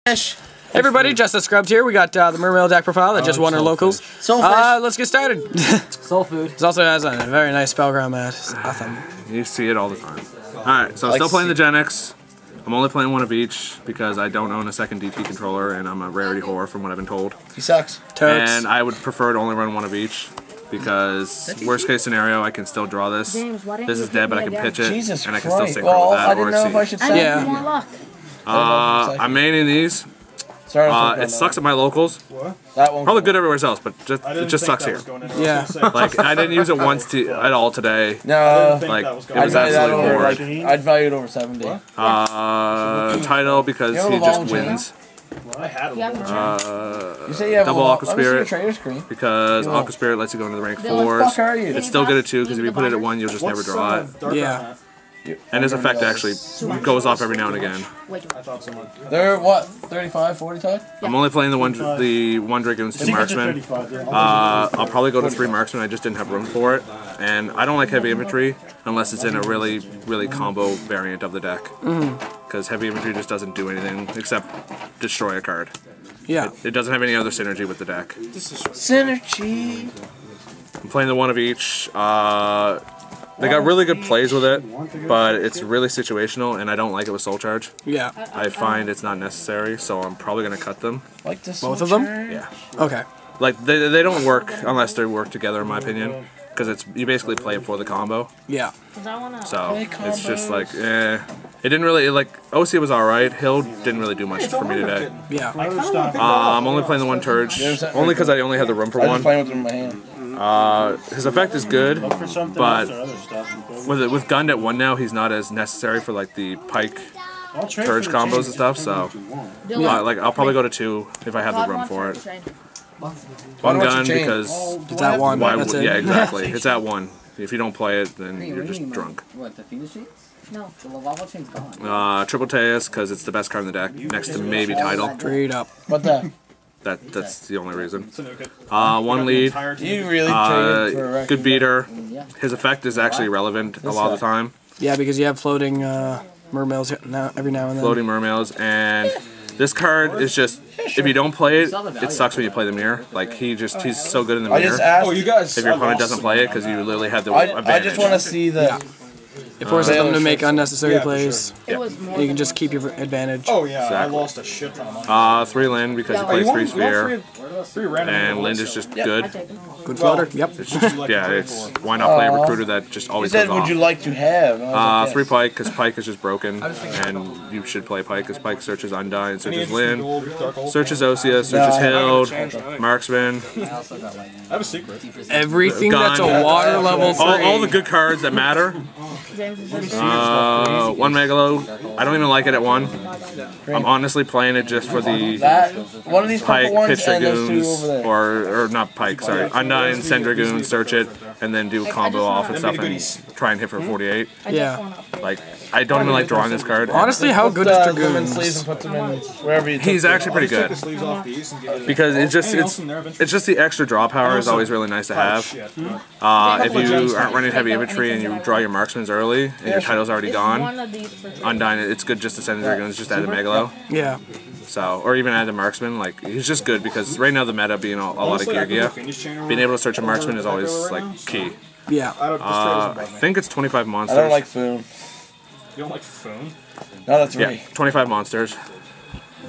Fish. Hey everybody, Justice Scrubbed here. We got the Mermail deck profile that just won our locals. Let's get started. Soul food. This also has a very nice spellground mat. Awesome. You see it all the time. Alright, so I'm still playing the Gen X. I'm only playing one of each because I don't own a second DT controller and I'm a rarity whore from what I've been told. He sucks. Totes. And I would prefer to only run one of each because worst case scenario I can still draw this. This is dead but I can pitch it and I can still synchro with that or exceed. Yeah. I'm maining these. It sucks at my locals. Probably good everywhere else, but it just sucks here. Yeah. Like I didn't use it once at all today. No. Like it was absolutely bored. I'd value it over 70. Title because he just wins. Double Aqua Spirit because Aqua Spirit lets you go into the rank 4s. It's still good at 2 because if you put it at 1 you'll just never draw it. Yeah. And his effect actually goes off every now and again. They're what? 35, 40 type? I'm only playing the one Dragoons, 2 Marksmen. I'll probably go to 3 Marksmen, I just didn't have room for it. And I don't like heavy infantry unless it's in a really combo variant of the deck. Because heavy infantry just doesn't do anything except destroy a card. Yeah. It doesn't have any other synergy with the deck. Synergy. I'm playing the one of each. They got really good plays with it, but it's really situational, and I don't like it with Soul Charge. Yeah. I find it's not necessary, so I'm probably going to cut them. Like this Both of them? Yeah. Okay. Like, they don't work unless they work together, in my opinion, because you basically play it for the combo. Yeah. So, it's just like, eh. It didn't really, like, OC was alright. Hill didn't really do much for me today. Yeah. I'm only playing the one Turge, only because I only have the room for I'm one. just playing with them in my hand. His effect is good, but with Gunned at 1 now, he's not as necessary for like the Pike Turge combos and stuff. So, like I'll probably go to 2 if I have the room for it. One gun because it's at 1. That's it. Yeah, exactly. It's at 1. If you don't play it, then you're just drunk. What, the Phoenix sheet? No, the lava chain's gone. Triple Teus because it's the best card in the deck, next to maybe Title. Straight up. What the? That's the only reason. One lead. You really traded for a record. Good beater. His effect is actually relevant a lot of the time. Yeah, because you have floating mermails every now and then. Floating mermails, and this card is just, if you don't play it, it sucks when you play the mirror. Like he's so good in the mirror. If your opponent doesn't play it, because you literally have the advantage. I just want to see the. Yeah. It forces them to make unnecessary plays. Sure. You can just keep your advantage. Oh yeah, exactly. I lost a shit ton of money. 3 Lind because he plays 3 Sphere. And Lind is just good. Good floater, yep. It's just, it's why not play a recruiter that just always goes off. Would you like to have? 3 Pike because Pike is just broken, and you should play Pike because Pike searches Undyne, searches Lind, searches Osea, searches Hild, Marksman. I have a secret. Everything that's a water level 3. All the good cards that matter. 1 Megalo. I don't even like it at 1. I'm honestly playing it just for the one of these Pike, pitch and Dragoons, or not Pike, sorry, Undyne, send Dragoons, search it, and then do combo off and stuff and try and hit for 48. Yeah. Like, I don't even like drawing this card. Honestly, how good is Dragoons? He's actually pretty good. Because it's just the extra draw power is always really nice to have. If you aren't running heavy infantry and you draw your marksmans early and your title's already gone, Undyne, it's good just to send the Dragoons, just add a Megalo. Yeah. So, or even add a marksman. Like, he's just good because right now the meta being a lot of gear, being able to search a marksman is always like key. Yeah. I think it's 25 monsters. I don't like Foon. You don't like Foon? No, that's right. Yeah, 25 monsters.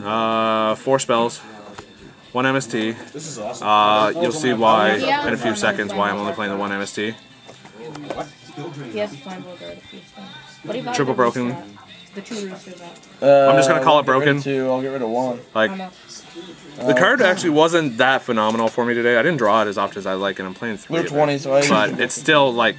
4 spells. 1 MST. This is awesome. You'll see why in a few seconds why I'm only playing the 1 MST. Triple broken. The 2 roosters out. I'm just gonna call it broken. I'll get rid of 1. Like, the card actually wasn't that phenomenal for me today. I didn't draw it as often as I like, and I'm playing 3. 20, so but it's still like,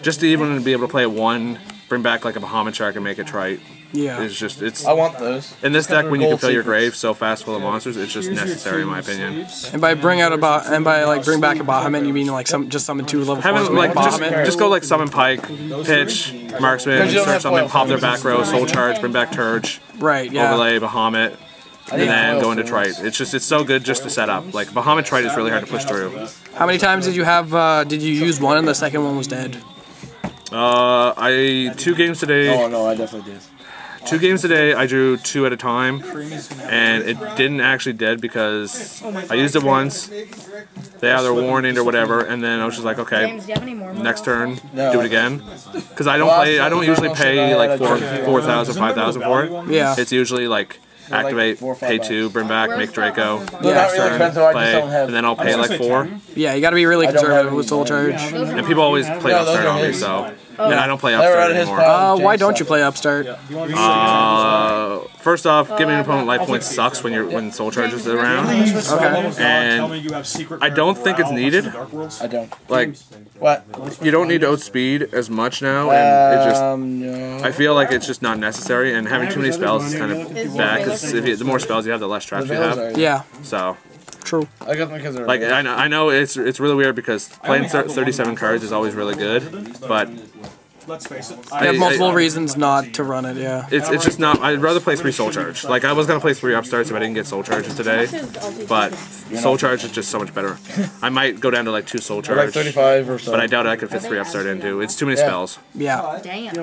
just to even be able to play 1, bring back like a Bahamut Shark and make it trite. Yeah. It's. I want those. In this deck, when you can fill your grave so fast full of monsters, it's just necessary in my opinion. And by bring back a Bahamut, you mean like just summon 2 level 4s like Bahamut? just go like summon Pike, pitch, Marksman, search something, pop their back row, Soul Charge, bring back Turge, right? Yeah. overlay Bahamut, and then go into Trite. It's so good just to set up. Like Bahamut Trite is really hard to push through. How many times did you have? Did you use 1 and the second one was dead? 2 games today. Oh no, I definitely did. 2 games today, I drew 2 at a time, and it didn't actually dead because I used it once. They either warned or whatever, and then I was just like, okay, next turn, do it again. Because I don't usually pay like 4,000, 5,000 for it. Yeah. It's usually like activate, pay 2, bring back, make Draco, Yeah. next turn, play, and then I'll pay like 4. Yeah, you got to be really conservative with Soul Charge. And people always play Upstart on me, so and I don't play They were Upstart at his anymore. pile. Why don't you play Upstart? First off, giving an opponent life points sucks when Soul Charge is around. Okay. And I don't think it's needed. I don't. Like, What? you don't need to outspeed as much now, and it just No. I feel like it's just not necessary. And having too many spells is kind of bad because the more spells you have, the less traps you have. Yeah. So. True. I got them because they're Like I know it's really weird because playing 37 cards is always really good, but Let's face it. I have multiple reasons not to run it, yeah. it's just not. I'd rather play 3 Soul Charge. Like I was gonna play 3 Upstarts if I didn't get Soul Charges today, but Soul Charge is just so much better. I might go down to like 2 Soul like Charge, 35 or so. but I doubt I could fit 3 Upstart into. It's too many spells. Yeah. Damn.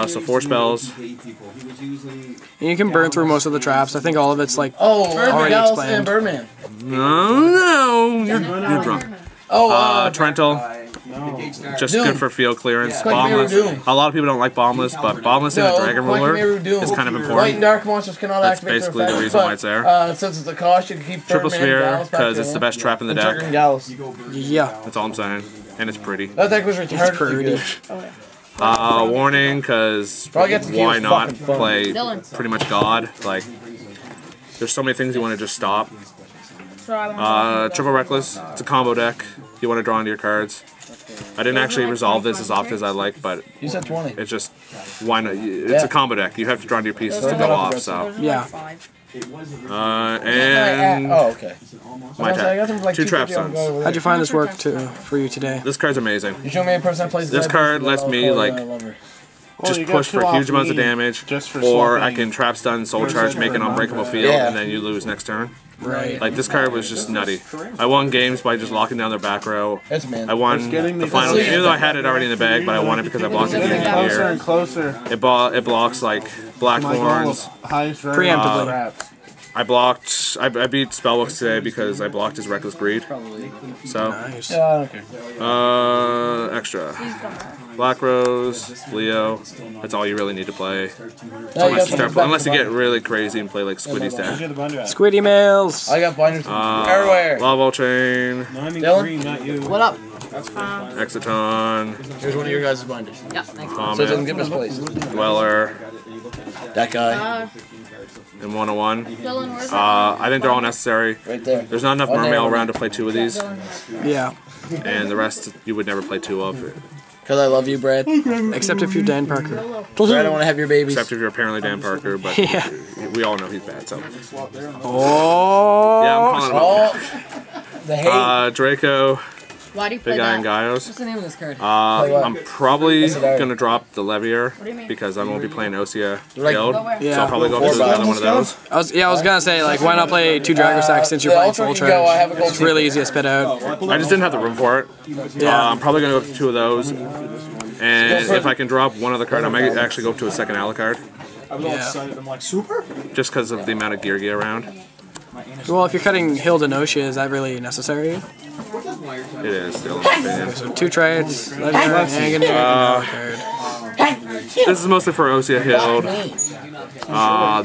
So 4 spells. And you can burn through most of the traps. I think all of it's like Already already explained. And explained. Birdman. No, you're drunk. Oh, Trental. Just Doom. good for field clearance. Quake Mirror Bombless. Doom. A lot of people don't like Bombless, but Bombless in a Dragon Ruler is kind of Light and important. dark monsters cannot That's activate basically their the effects, reason but, why it's there. Since it's a cost, you can keep Triple Birdman, Sphere, Gallus back because there, it's the best trap in the and deck. Trigger and Gallus. Yeah. That's all I'm saying. And it's pretty. That deck was retarded. pretty. Good. Warning, because Probably gets the key why was not fucking fun. play Dylan. pretty much God? Like, there's so many things you want to just stop. Triple Reckless, it's a combo deck. You want to draw into your cards. I didn't actually resolve this as often as I like, but You said 20. it's just, why not? It's a combo deck. You have to draw into your pieces to go off, so. Yeah. And Oh, okay. my I got them for attack. like 2 Trap 250 on Stones. Go. How'd you find this work for you today? This card's amazing. You show me a person that plays This card lets me, like, just you got push 2 for off huge amounts of me damage, just for or I swapping. can trap stun, soul charge, make an unbreakable field, Yeah. and then you lose next turn. Right. Like this card was just nutty. I won games by just locking down their back row. That's man. I won getting the the- final game, even though I had it already in the bag, but I won it because I blocked it Getting in closer here. and closer. It blocks like Black My goal Horns. of highest Preemptively. traps. I beat Spellbooks today because I blocked his Reckless Greed. So, Nice. Yeah, I don't care. extra. Black Rose, Leo. That's all you really need to play. No, you Unless you get really crazy and play like Squiddy's deck. Get the binder out. Squiddy mails. I got binders everywhere. Lava Chain, No, I mean Dylan? green, not you. What up? Exiton, Here's one of your guys' binders. Yeah, thanks. So it doesn't Comet, get misplaced. Dweller, That guy. and 101. Dylan, where's I think they're all necessary. Right there. There's not enough Mermail around to play 2 of these, Yeah. and the rest you would never play 2 of. Because I love you, Brad. Except if you're Dan Parker. Brad, I want to have your babies. Except if you're apparently Dan Parker, but Yeah. we all know he's bad. So Oh. yeah, I'm calling him Oh, the hate. up. Draco, Why do you play Big Guy and that? Gaios. What's the name of this card? I'm probably Yes, it are. gonna drop the Levier do you mean? because I won't be playing Osea Like- Guild. Go where? So I'll Yeah. probably go up to another one of those. I was gonna say, like, why not play 2 Dragon Stacks since you're the playing Ultra Soul can go, I have a Charge? gold It's really easy to spit out. I just didn't have the room for it. Yeah. I'm probably gonna go up to 2 of those. And if I can drop one other card, I might actually go up to a second Alucard. I was all Yeah. excited. I'm like, super? Just because of the amount of gear around. Well, if you're cutting Hilda Notia, is that really necessary? It is still, in my opinion. So 2 trades, Legendary, and card. This is mostly for Osea Hild.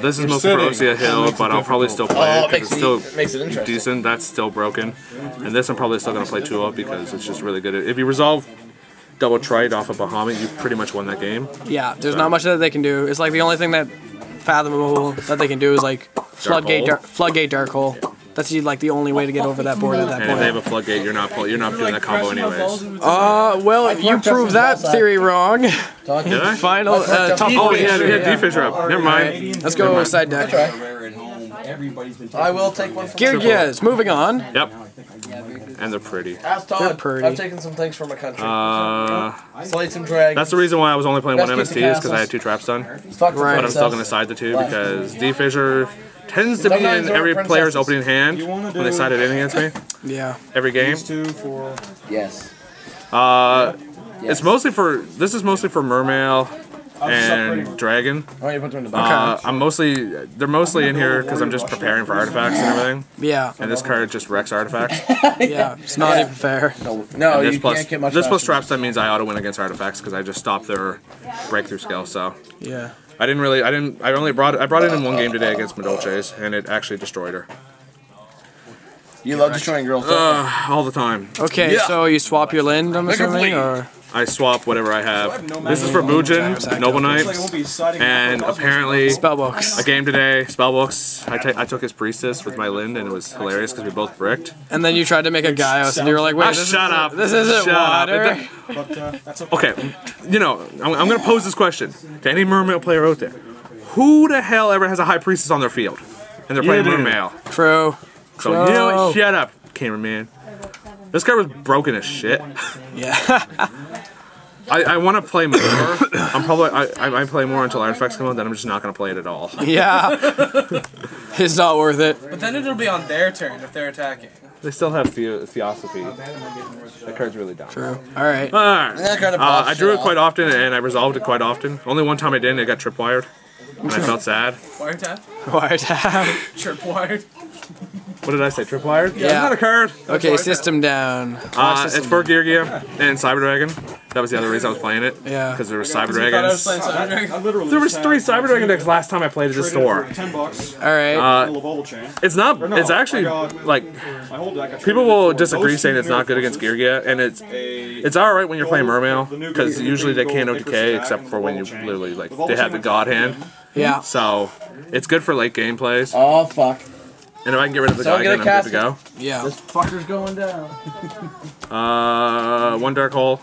This is mostly for Osea Hild, but I'll probably still play it because it's still makes it interesting. decent. That's still broken. And this I'm probably still going to play 2 of because it's just really good. If you resolve double trite off of Bahamut, you pretty much won that game. Yeah, there's not much that they can do. It's like the only thing that fathomable that they can do is like floodgate dark hole. That's like the only way to get over that board at that And if they have point. a floodgate, you're not doing that combo anyways. Well, you proved that theory wrong. Did I? Final top Oh, he had yeah. D-Fisher up. Never mind. Let's go side deck. I will take one from Geargias, moving on. Yep. And they're pretty. Ask Todd. They're pretty. I've taken some things from my country. Slayed some dragons. That's the reason why I was only playing one Best MST keep the is because I had castles. 2 traps done. Fuck the Right. But I'm still princess. going to side the 2 because D-Fisher tends to be Sometimes in they're every player's princesses. opening hand when they sided in against me. Yeah. Every game. 2 for. Yes. It's mostly for, this is mostly for Mermail and Dragon. Oh, you put them in the back. They're mostly in here because I'm just preparing for artifacts and everything. Yeah. And this card just wrecks artifacts. Yeah, it's not even fair. No, this you plus, can't get much. This plus trap stun means I auto win against artifacts because I just stopped their breakthrough skill. So yeah. I brought it in one game today against Madolche's and it actually destroyed her. You love destroying girls. All the time. Okay, Yeah. so you swap your Lind, I'm assuming, or I swap whatever I have. This is for Bujin, Noble Knight, and apparently spellbooks. a game today, spellbooks. I took his Priestess with my Lind and it was hilarious because we both bricked. And then you tried to make a Gaios, and you were like, "Wait, Shut up! This isn't Shut water." up. Okay, you know, I'm gonna pose this question to any Mermail player out there: who the hell ever has a High Priestess on their field and they're playing Mermail? True. So you know what? Shut up, cameraman. This guy was broken as shit. Yeah. I want to play more. I might play more until artifacts come out. Then I'm just not gonna play it at all. Yeah. It's not worth it. But then it'll be on their turn if they're attacking. They still have Theosophy. That card's really dumb. True. All right. I drew it quite often and I resolved it quite often. Only one time I didn't. I got tripwired, and I felt sad. Wiretap? Wiretap. Tripwired? What did I say? Tripwired? Yeah. That's not a card. Okay, system down. It's for Geargia and Cyber Dragon. That was the other reason I was playing it. Yeah. Because there were Cyber I thought I was Dragons. playing Cyber Dragon. There was 3 Cyber Dragon decks last time I played at the store. $10. All right. Bubble chain. It's not. It's actually like My whole deck. people will disagree saying it's not good against Geargia, and it's all right when you're playing Mermail because usually they can't OTK except for when you literally like they have the God Hand. Yeah. So it's good for late game plays. Oh fuck! And if I can get rid of the So guy get a again, I'm good to go. Yeah. This fucker's going down. One Dark Hole,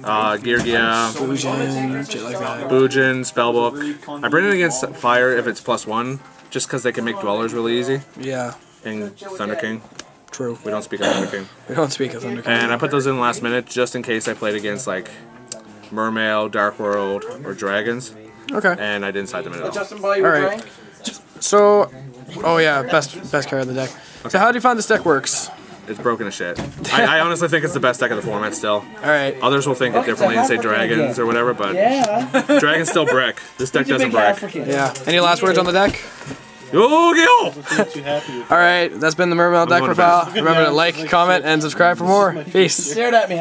Geargia, Bujin, shit like that. Bujin, Spellbook. I bring it against Fire if it's +1, just because they can make Dwellers really easy. Yeah. And Thunder King. True. We don't speak of Thunder King. We don't speak of Thunder King. And I put those in last minute just in case I played against like Mermail, Dark World, or Dragons. Okay. And I didn't side them at all. Justin, buy you All a right. drink. So, oh yeah, best card of the deck. So how do you find this deck works? It's broken as shit. I honestly think it's the best deck of the format still. All right. Others will think it differently and say Dragons or whatever, but Dragons still brick. This deck doesn't brick. Yeah. Any last words on the deck? Yo-gi-oh! All right. That's been the Mermail deck profile. Remember to like, comment, and subscribe for more. Peace. Stared at me.